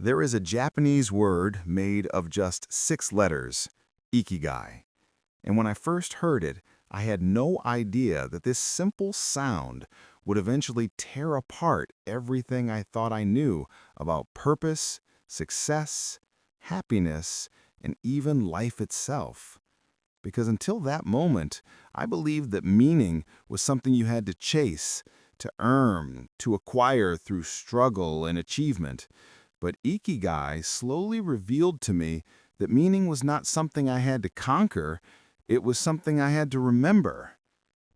There is a Japanese word made of just 6 letters, Ikigai. And when I first heard it, I had no idea that this simple sound would eventually tear apart everything I thought I knew about purpose, success, happiness, and even life itself. Because until that moment, I believed that meaning was something you had to chase, to earn, to acquire through struggle and achievement. But Ikigai slowly revealed to me that meaning was not something I had to conquer, it was something I had to remember.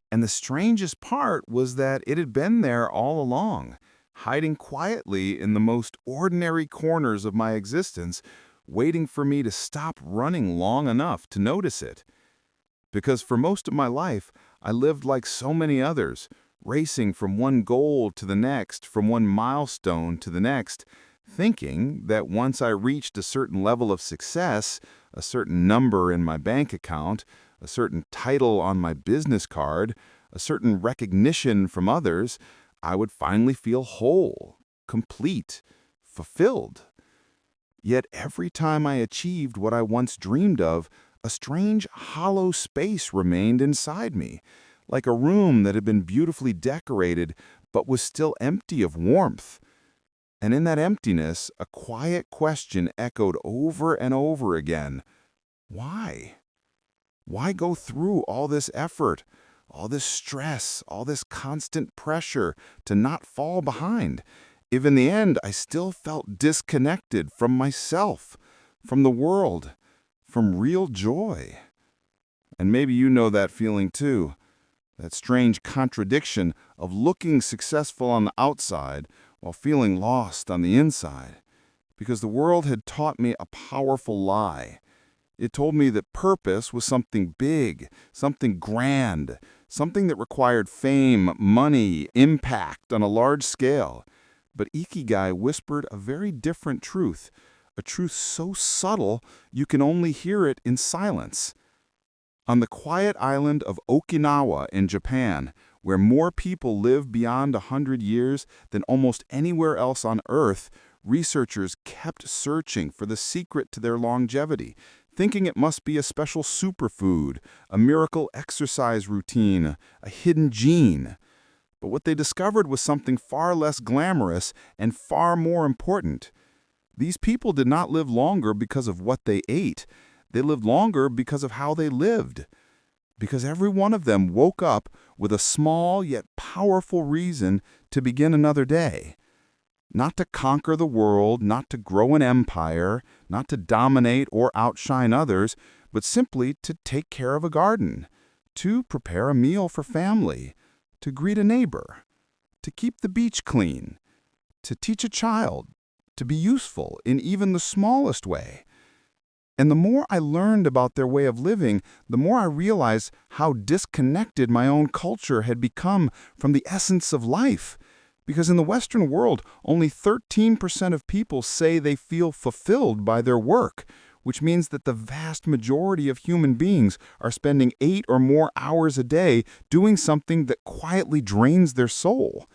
And the strangest part was that it had been there all along, hiding quietly in the most ordinary corners of my existence, waiting for me to stop running long enough to notice it. Because for most of my life, I lived like so many others, racing from one goal to the next, from one milestone to the next, thinking that once I reached a certain level of success, a certain number in my bank account, a certain title on my business card, a certain recognition from others, I would finally feel whole, complete, fulfilled. Yet every time I achieved what I once dreamed of, a strange hollow space remained inside me, like a room that had been beautifully decorated but was still empty of warmth. And in that emptiness, a quiet question echoed over and over again. Why? Why go through all this effort, all this stress, all this constant pressure to not fall behind, if in the end I still felt disconnected from myself, from the world, from real joy? And maybe you know that feeling too, that strange contradiction of looking successful on the outside while feeling lost on the inside, because the world had taught me a powerful lie. It told me that purpose was something big, something grand, something that required fame, money, impact on a large scale. But Ikigai whispered a very different truth, a truth so subtle you can only hear it in silence. On the quiet island of Okinawa in Japan, where more people live beyond 100 years than almost anywhere else on Earth, researchers kept searching for the secret to their longevity, thinking it must be a special superfood, a miracle exercise routine, a hidden gene. But what they discovered was something far less glamorous and far more important. These people did not live longer because of what they ate. They lived longer because of how they lived. Because every one of them woke up with a small yet powerful reason to begin another day. Not to conquer the world, not to grow an empire, not to dominate or outshine others, but simply to take care of a garden, to prepare a meal for family, to greet a neighbor, to keep the beach clean, to teach a child, to be useful in even the smallest way. And the more I learned about their way of living, the more I realized how disconnected my own culture had become from the essence of life. Because in the Western world, only 13% of people say they feel fulfilled by their work, which means that the vast majority of human beings are spending 8 or more hours a day doing something that quietly drains their soul.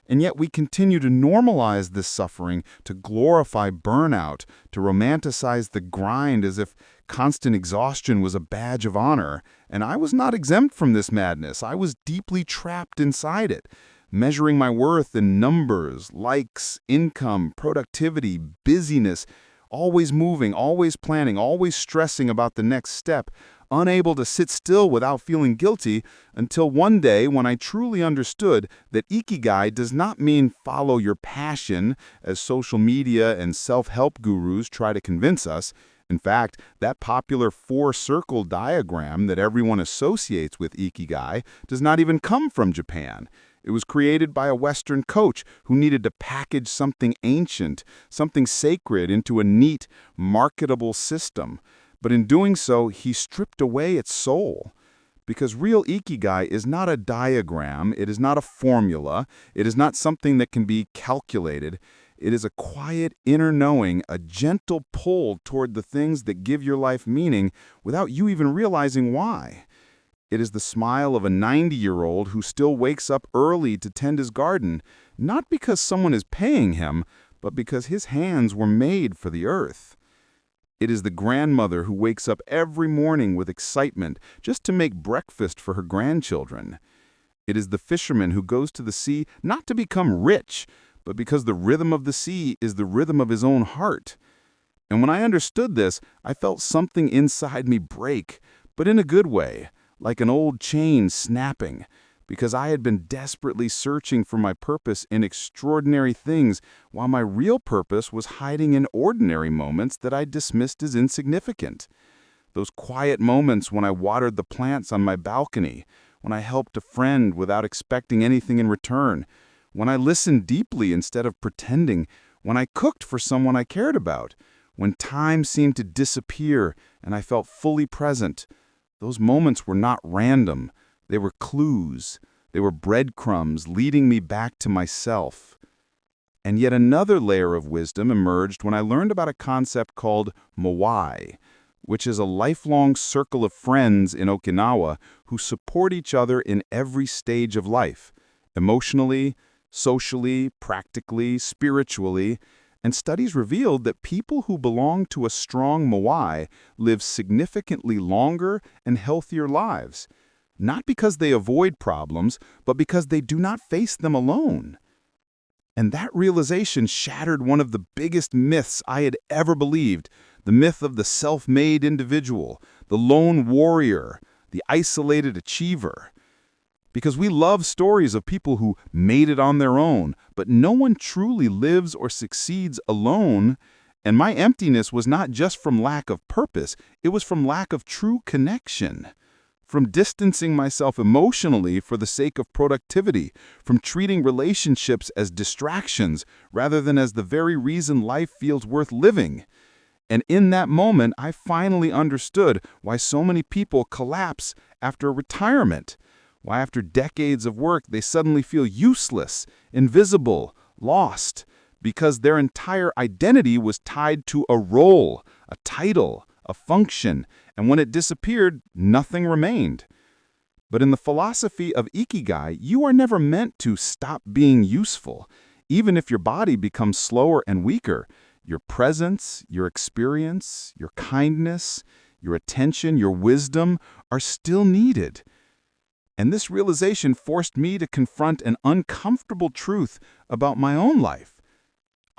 And yet we continue to normalize this suffering, to glorify burnout, to romanticize the grind as if constant exhaustion was a badge of honor. And I was not exempt from this madness. I was deeply trapped inside it, measuring my worth in numbers, likes, income, productivity, busyness, always moving, always planning, always stressing about the next step, unable to sit still without feeling guilty, until one day when I truly understood that Ikigai does not mean follow your passion, as social media and self-help gurus try to convince us. In fact, that popular 4-circle diagram that everyone associates with Ikigai does not even come from Japan. It was created by a Western coach who needed to package something ancient, something sacred into a neat, marketable system. But in doing so, he stripped away its soul. Because real Ikigai is not a diagram, it is not a formula, it is not something that can be calculated. It is a quiet inner knowing, a gentle pull toward the things that give your life meaning without you even realizing why. It is the smile of a 90-year-old who still wakes up early to tend his garden, not because someone is paying him, but because his hands were made for the earth. It is the grandmother who wakes up every morning with excitement just to make breakfast for her grandchildren. It is the fisherman who goes to the sea not to become rich, but because the rhythm of the sea is the rhythm of his own heart. And when I understood this, I felt something inside me break, but in a good way, like an old chain snapping, because I had been desperately searching for my purpose in extraordinary things, while my real purpose was hiding in ordinary moments that I dismissed as insignificant. Those quiet moments when I watered the plants on my balcony, when I helped a friend without expecting anything in return, when I listened deeply instead of pretending, when I cooked for someone I cared about, when time seemed to disappear and I felt fully present. Those moments were not random. They were clues. They were breadcrumbs leading me back to myself. And yet another layer of wisdom emerged when I learned about a concept called moai, which is a lifelong circle of friends in Okinawa who support each other in every stage of life, emotionally, socially, practically, spiritually. And studies revealed that people who belong to a strong moai live significantly longer and healthier lives. Not because they avoid problems, but because they do not face them alone. And that realization shattered one of the biggest myths I had ever believed, the myth of the self-made individual, the lone warrior, the isolated achiever. Because we love stories of people who made it on their own, but no one truly lives or succeeds alone. And my emptiness was not just from lack of purpose, it was from lack of true connection. From distancing myself emotionally for the sake of productivity, from treating relationships as distractions rather than as the very reason life feels worth living. And in that moment, I finally understood why so many people collapse after retirement, why after decades of work they suddenly feel useless, invisible, lost, because their entire identity was tied to a role, a title, a function, and when it disappeared, nothing remained. But in the philosophy of Ikigai, you are never meant to stop being useful. Even if your body becomes slower and weaker, your presence, your experience, your kindness, your attention, your wisdom are still needed. And this realization forced me to confront an uncomfortable truth about my own life.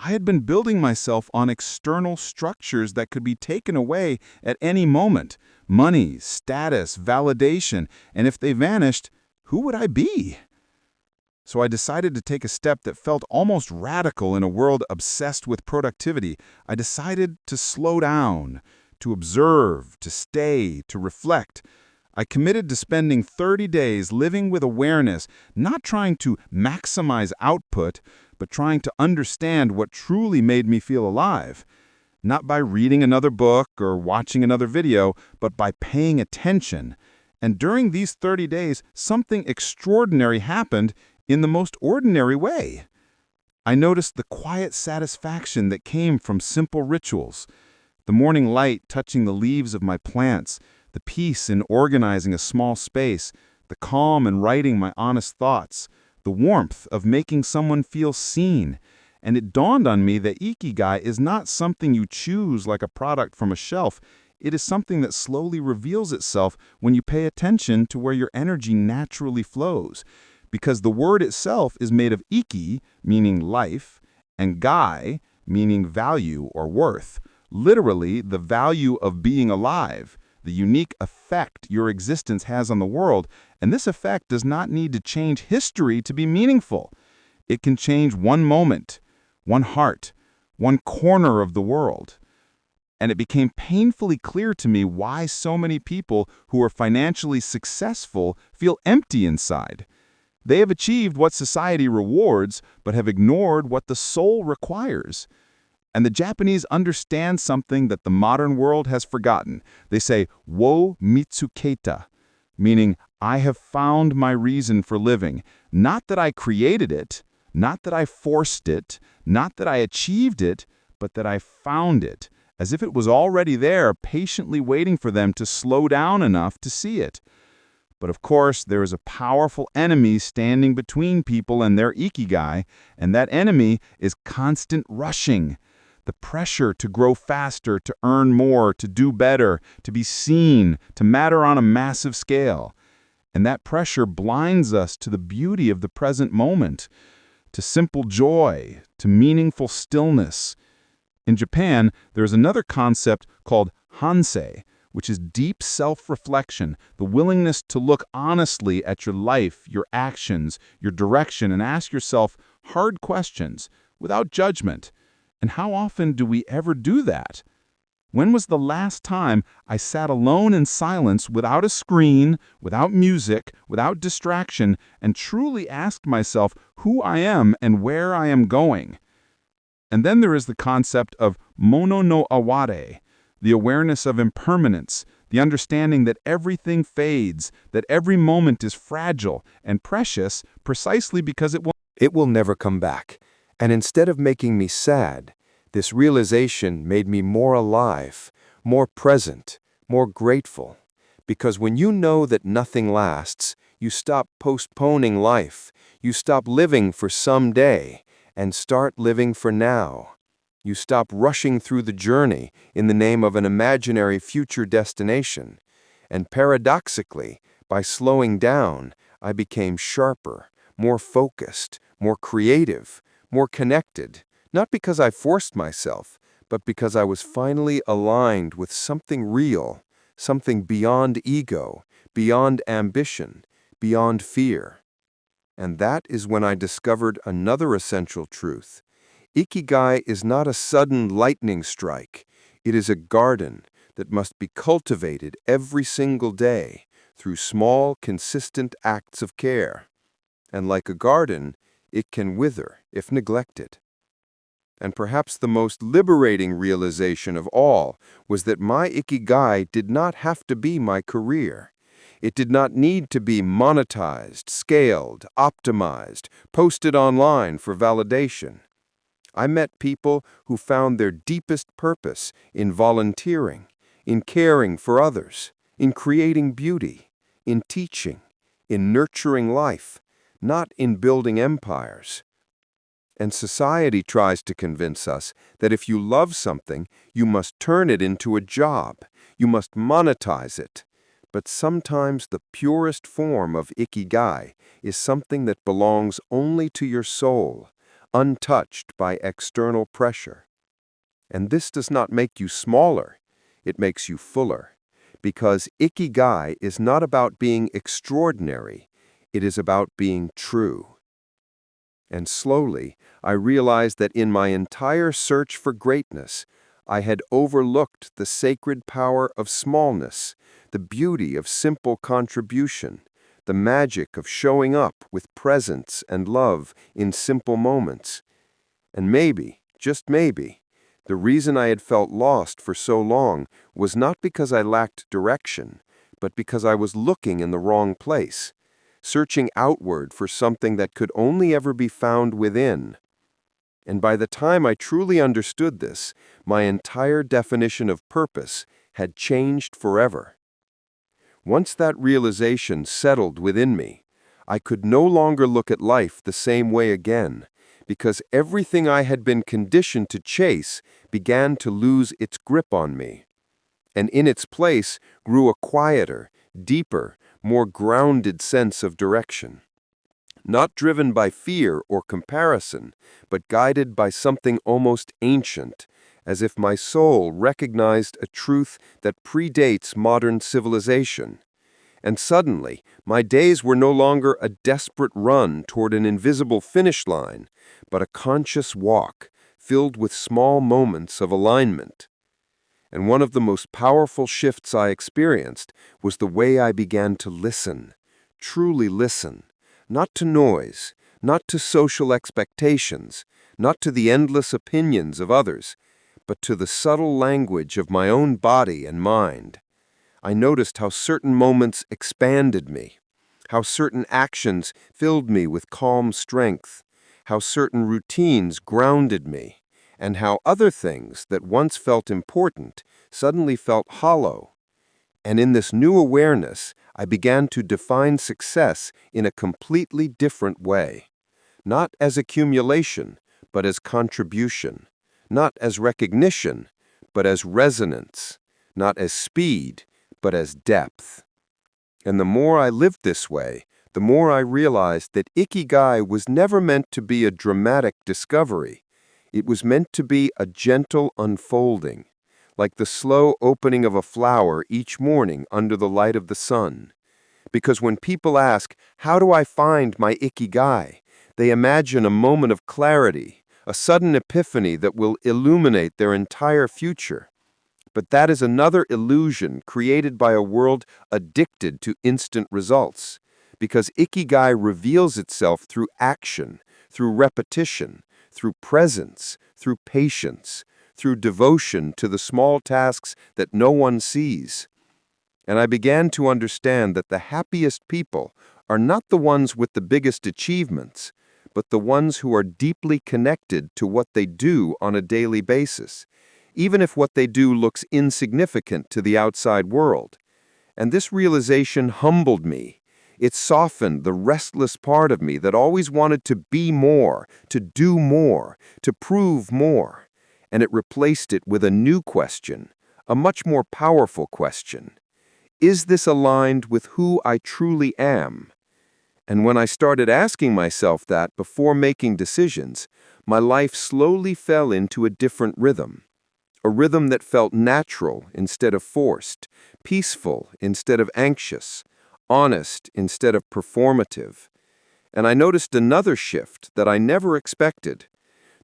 I had been building myself on external structures that could be taken away at any moment. Money, status, validation, and if they vanished, who would I be? So I decided to take a step that felt almost radical in a world obsessed with productivity. I decided to slow down, to observe, to stay, to reflect. I committed to spending 30 days living with awareness, not trying to maximize output, but trying to understand what truly made me feel alive. Not by reading another book or watching another video, but by paying attention. And during these 30 days, something extraordinary happened in the most ordinary way. I noticed the quiet satisfaction that came from simple rituals. The morning light touching the leaves of my plants, the peace in organizing a small space, the calm in writing my honest thoughts, the warmth of making someone feel seen. And it dawned on me that Ikigai is not something you choose like a product from a shelf. It is something that slowly reveals itself when you pay attention to where your energy naturally flows. Because the word itself is made of iki, meaning life, and gai, meaning value or worth. Literally, the value of being alive, the unique effect your existence has on the world, and this effect does not need to change history to be meaningful. It can change one moment, one heart, one corner of the world. And it became painfully clear to me why so many people who are financially successful feel empty inside. They have achieved what society rewards, but have ignored what the soul requires. And the Japanese understand something that the modern world has forgotten. They say, wo mitsuketa, meaning, I have found my reason for living. Not that I created it, not that I forced it, not that I achieved it, but that I found it, as if it was already there, patiently waiting for them to slow down enough to see it. But of course, there is a powerful enemy standing between people and their ikigai, and that enemy is constant rushing. The pressure to grow faster, to earn more, to do better, to be seen, to matter on a massive scale. And that pressure blinds us to the beauty of the present moment, to simple joy, to meaningful stillness. In Japan, there is another concept called hansei, which is deep self-reflection, the willingness to look honestly at your life, your actions, your direction, and ask yourself hard questions without judgment. And how often do we ever do that? When was the last time I sat alone in silence without a screen, without music, without distraction, and truly asked myself who I am and where I am going? And then there is the concept of mono no aware, the awareness of impermanence, the understanding that everything fades, that every moment is fragile and precious precisely because It will never come back. And instead of making me sad, this realization made me more alive, more present, more grateful. Because when you know that nothing lasts, you stop postponing life, you stop living for someday, and start living for now. You stop rushing through the journey in the name of an imaginary future destination. And paradoxically, by slowing down, I became sharper, more focused, more creative, more connected, not because I forced myself, but because I was finally aligned with something real, something beyond ego, beyond ambition, beyond fear. And that is when I discovered another essential truth. Ikigai is not a sudden lightning strike. It is a garden that must be cultivated every single day through small, consistent acts of care. And like a garden, it can wither if neglected. And perhaps the most liberating realization of all was that my Ikigai did not have to be my career. It did not need to be monetized, scaled, optimized, posted online for validation. I met people who found their deepest purpose in volunteering, in caring for others, in creating beauty, in teaching, in nurturing life, not in building empires. And society tries to convince us that if you love something, you must turn it into a job, you must monetize it. But sometimes the purest form of Ikigai is something that belongs only to your soul, untouched by external pressure. And this does not make you smaller, it makes you fuller. Because Ikigai is not about being extraordinary, it is about being true. And slowly, I realized that in my entire search for greatness, I had overlooked the sacred power of smallness, the beauty of simple contribution, the magic of showing up with presence and love in simple moments. And maybe, just maybe, the reason I had felt lost for so long was not because I lacked direction, but because I was looking in the wrong place, searching outward for something that could only ever be found within. And by the time I truly understood this, my entire definition of purpose had changed forever. Once that realization settled within me, I could no longer look at life the same way again, because everything I had been conditioned to chase began to lose its grip on me. And in its place grew a quieter, deeper, more grounded sense of direction. Not driven by fear or comparison, but guided by something almost ancient, as if my soul recognized a truth that predates modern civilization. And suddenly, my days were no longer a desperate run toward an invisible finish line, but a conscious walk, filled with small moments of alignment. And one of the most powerful shifts I experienced was the way I began to listen, truly listen, not to noise, not to social expectations, not to the endless opinions of others, but to the subtle language of my own body and mind. I noticed how certain moments expanded me, how certain actions filled me with calm strength, how certain routines grounded me, and how other things that once felt important suddenly felt hollow. And in this new awareness, I began to define success in a completely different way. Not as accumulation, but as contribution. Not as recognition, but as resonance. Not as speed, but as depth. And the more I lived this way, the more I realized that Ikigai was never meant to be a dramatic discovery. It was meant to be a gentle unfolding, like the slow opening of a flower each morning under the light of the sun. Because when people ask, "How do I find my Ikigai?" they imagine a moment of clarity, a sudden epiphany that will illuminate their entire future. But that is another illusion created by a world addicted to instant results, because Ikigai reveals itself through action, through repetition, through presence, through patience, through devotion to the small tasks that no one sees. And I began to understand that the happiest people are not the ones with the biggest achievements, but the ones who are deeply connected to what they do on a daily basis, even if what they do looks insignificant to the outside world. And this realization humbled me. It softened the restless part of me that always wanted to be more, to do more, to prove more. And it replaced it with a new question, a much more powerful question. Is this aligned with who I truly am? And when I started asking myself that before making decisions, my life slowly fell into a different rhythm. A rhythm that felt natural instead of forced, peaceful instead of anxious, honest instead of performative. And I noticed another shift that I never expected.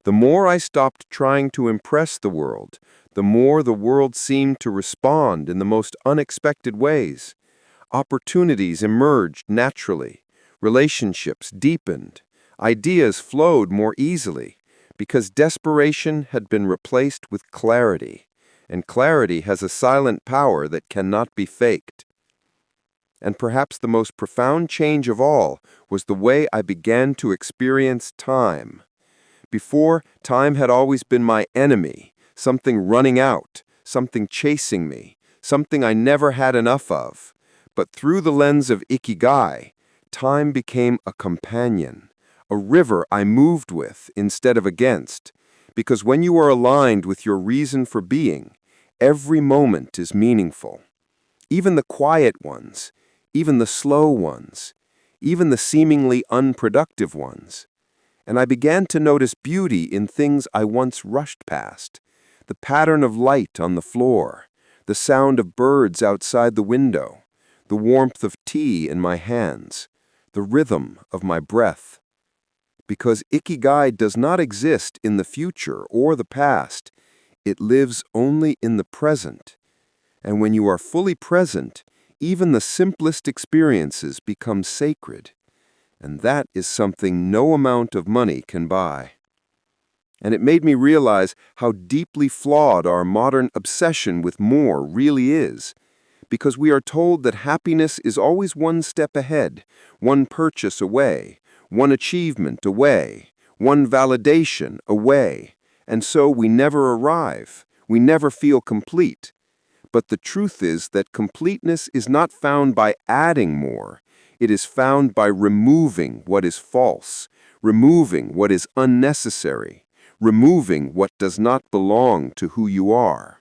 The more I stopped trying to impress the world, the more the world seemed to respond in the most unexpected ways. Opportunities emerged naturally. Relationships deepened. Ideas flowed more easily, because desperation had been replaced with clarity, and clarity has a silent power that cannot be faked. And perhaps the most profound change of all was the way I began to experience time. Before, time had always been my enemy, something running out, something chasing me, something I never had enough of. But through the lens of Ikigai, time became a companion, a river I moved with instead of against. Because when you are aligned with your reason for being, every moment is meaningful. Even the quiet ones, even the slow ones, even the seemingly unproductive ones. And I began to notice beauty in things I once rushed past. The pattern of light on the floor, the sound of birds outside the window, the warmth of tea in my hands, the rhythm of my breath. Because Ikigai does not exist in the future or the past, it lives only in the present. And when you are fully present, even the simplest experiences become sacred. And that is something no amount of money can buy. And it made me realize how deeply flawed our modern obsession with more really is. Because we are told that happiness is always one step ahead, one purchase away, one achievement away, one validation away. And so we never arrive. We never feel complete. But the truth is that completeness is not found by adding more. It is found by removing what is false, removing what is unnecessary, removing what does not belong to who you are.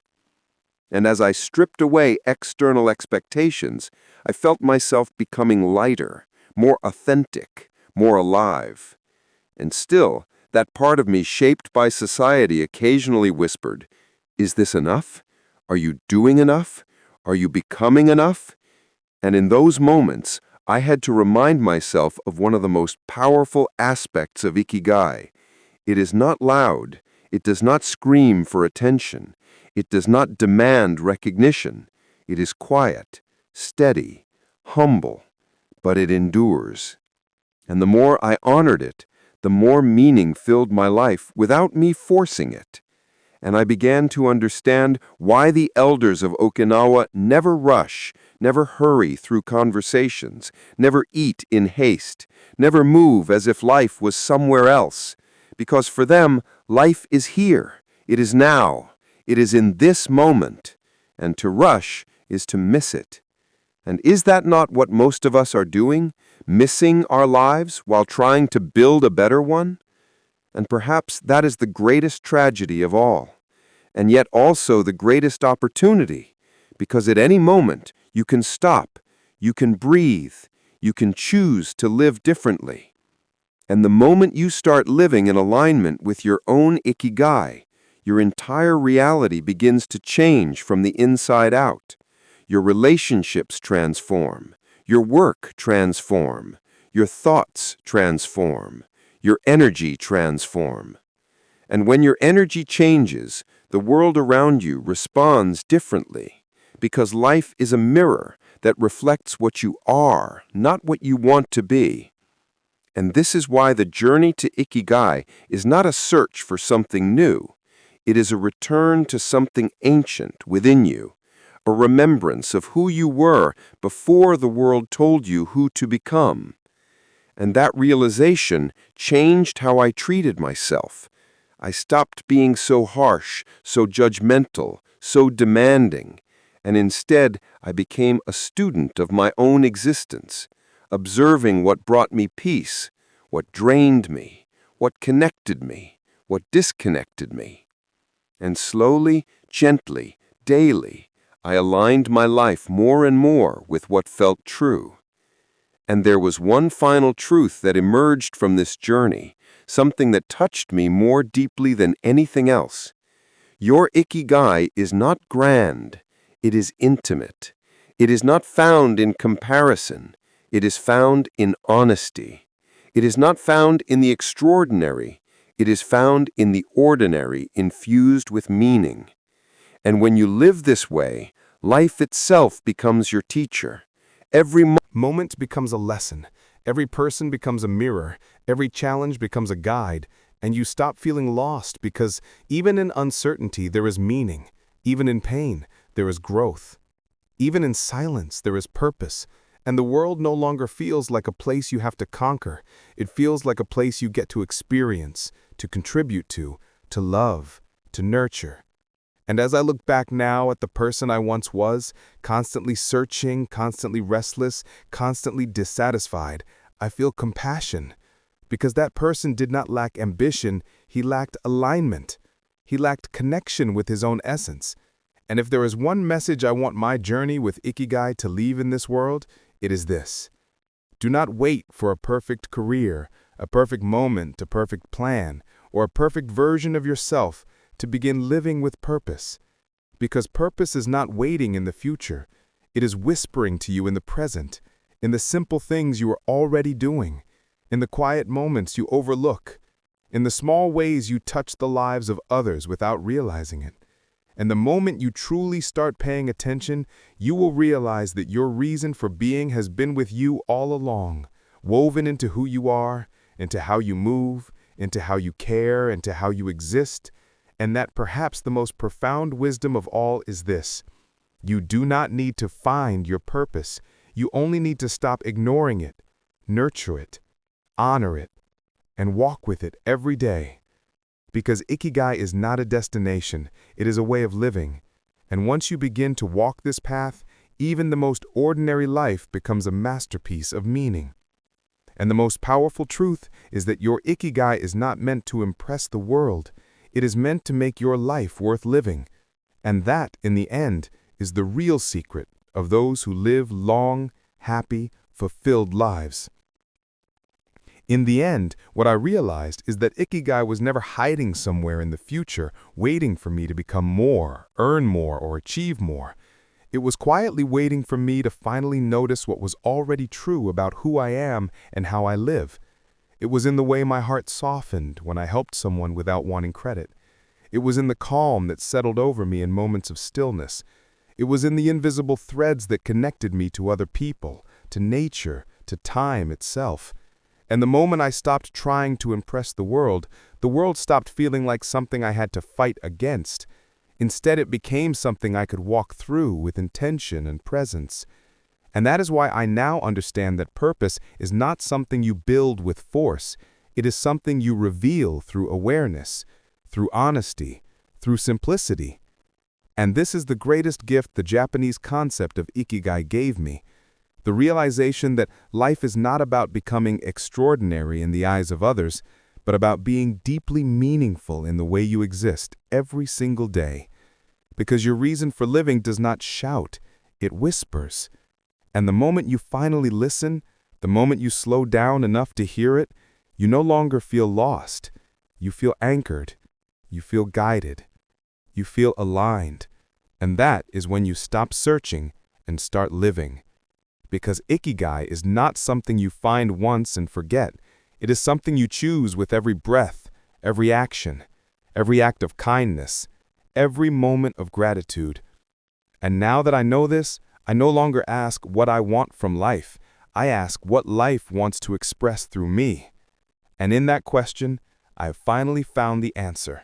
And as I stripped away external expectations, I felt myself becoming lighter, more authentic, more alive. And still, that part of me shaped by society occasionally whispered, "Is this enough? Are you doing enough? Are you becoming enough?" And in those moments, I had to remind myself of one of the most powerful aspects of Ikigai. It is not loud. It does not scream for attention. It does not demand recognition. It is quiet, steady, humble, but it endures. And the more I honored it, the more meaning filled my life without me forcing it. And I began to understand why the elders of Okinawa never rush, never hurry through conversations, never eat in haste, never move as if life was somewhere else. Because for them, life is here. It is now. It is in this moment. And to rush is to miss it. And is that not what most of us are doing? Missing our lives while trying to build a better one? And perhaps that is the greatest tragedy of all, and yet also the greatest opportunity, because at any moment you can stop, you can breathe, you can choose to live differently. And the moment you start living in alignment with your own Ikigai, your entire reality begins to change from the inside out. Your relationships transform, your work transform, your thoughts transform, your energy transform. And when your energy changes, the world around you responds differently, because life is a mirror that reflects what you are, not what you want to be. And this is why the journey to Ikigai is not a search for something new. It is a return to something ancient within you, a remembrance of who you were before the world told you who to become. And that realization changed how I treated myself. I stopped being so harsh, so judgmental, so demanding, and instead I became a student of my own existence, observing what brought me peace, what drained me, what connected me, what disconnected me. And slowly, gently, daily, I aligned my life more and more with what felt true. And there was one final truth that emerged from this journey, something that touched me more deeply than anything else. Your Ikigai is not grand, it is intimate. It is not found in comparison, it is found in honesty. It is not found in the extraordinary, it is found in the ordinary infused with meaning. And when you live this way, life itself becomes your teacher. Every Moment becomes a lesson. Every person becomes a mirror. Every challenge becomes a guide. And you stop feeling lost because even in uncertainty there is meaning. Even in pain, there is growth. Even in silence, there is purpose. And the world no longer feels like a place you have to conquer. It feels like a place you get to experience, to contribute to love, to nurture. And as I look back now at the person I once was, constantly searching, constantly restless, constantly dissatisfied, I feel compassion. Because that person did not lack ambition, he lacked alignment. He lacked connection with his own essence. And if there is one message I want my journey with Ikigai to leave in this world, it is this. Do not wait for a perfect career, a perfect moment, a perfect plan, or a perfect version of yourself to begin living with purpose. Because purpose is not waiting in the future. It is whispering to you in the present, in the simple things you are already doing, in the quiet moments you overlook, in the small ways you touch the lives of others without realizing it. And the moment you truly start paying attention, you will realize that your reason for being has been with you all along, woven into who you are, into how you move, into how you care, into how you exist. And that perhaps the most profound wisdom of all is this. You do not need to find your purpose. You only need to stop ignoring it, nurture it, honor it, and walk with it every day. Because Ikigai is not a destination, it is a way of living. And once you begin to walk this path, even the most ordinary life becomes a masterpiece of meaning. And the most powerful truth is that your Ikigai is not meant to impress the world. It is meant to make your life worth living. And that, in the end, is the real secret of those who live long, happy, fulfilled lives. In the end, what I realized is that Ikigai was never hiding somewhere in the future, waiting for me to become more, earn more, or achieve more. It was quietly waiting for me to finally notice what was already true about who I am and how I live. It was in the way my heart softened when I helped someone without wanting credit. It was in the calm that settled over me in moments of stillness. It was in the invisible threads that connected me to other people, to nature, to time itself. And the moment I stopped trying to impress the world stopped feeling like something I had to fight against. Instead, it became something I could walk through with intention and presence. And that is why I now understand that purpose is not something you build with force. It is something you reveal through awareness, through honesty, through simplicity. And this is the greatest gift the Japanese concept of Ikigai gave me, The realization that life is not about becoming extraordinary in the eyes of others, but about being deeply meaningful in the way you exist every single day. Because your reason for living does not shout, it whispers. And the moment you finally listen, the moment you slow down enough to hear it, you no longer feel lost. You feel anchored. You feel guided. You feel aligned. And that is when you stop searching and start living. Because Ikigai is not something you find once and forget. It is something you choose with every breath, every action, every act of kindness, every moment of gratitude. And now that I know this, I no longer ask what I want from life. I ask what life wants to express through me. And in that question, I have finally found the answer.